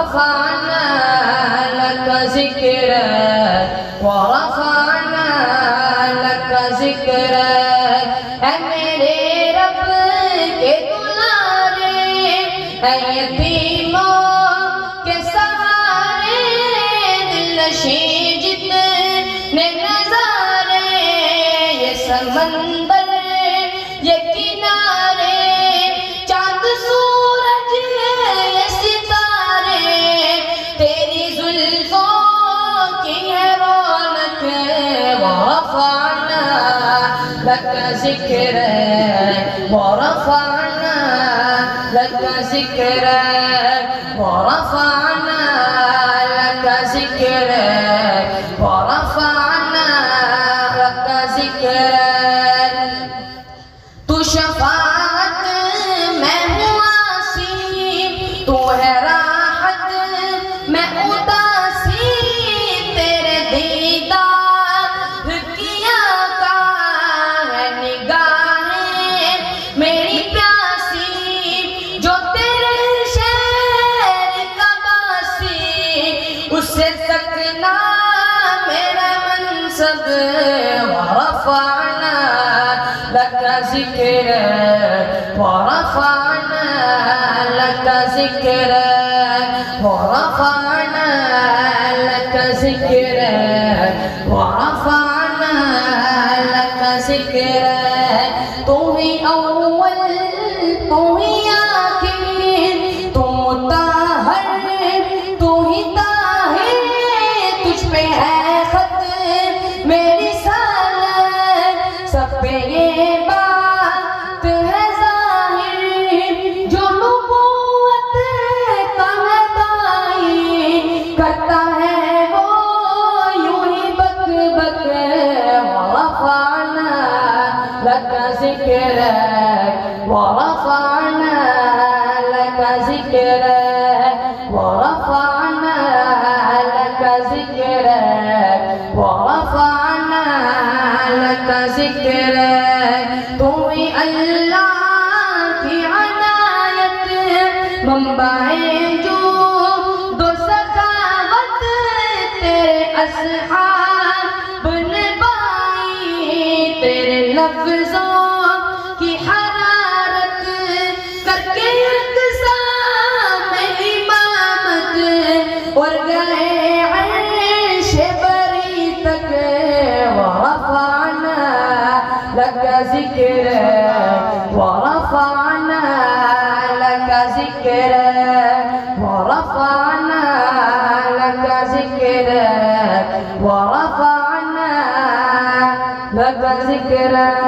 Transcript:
ورفعنا لك ذكرك ورفعنا لك ذكرك اے میرے رب کے دلارے اے یتیموں کے سہارے دل نشیں جتنے نظارے یہ سمندر یہ کنارے چاند سورج یہ ستارے تیری زلفوں کی ہے رونق ورفعنا لك ذكرك ورفعنا لك ذكرك ورفعنا لك ذكرك ورفعنا لك ذكرك تو شفاعت میں ہوں آسی تو ہے راحت میں اداسی تیرے دیدار کی آقا ہے نگاہیں میری پیاسی جو تیرے شہر کا باسی اسے سکنا میرا منصب ورفعنا لك ذكرك ورفعنا لك ذكرك ورفعنا لك ذكرك ورفعنا لك ذكرك تو ہی اول تو ہی آخر تو مطہر تو ہی طاہر تجھ پہ ہے خط میری سالت سب پہ یہ بات ہے ظاہر جو نبوت کا ہے داعی کرتا ہے وہ یوں ہی بک بک ورفعنا لك ذكرك ورفعنا لك ذكرك ورفعنا لك ذكرك ورفعنا لك ذكرك تو ہی اللہ کی عنایت منبع جو دو سخاوت تیرے اصحاب نبھائی تیرے لفظوں کی حرارت کر کے اقسام میں امامت اور گئے عرش بری تک ورفعنا لك ذكرك ورفعنا لك ذكرك ورفعنا لك ذكرك ورفعنا لك ذكرك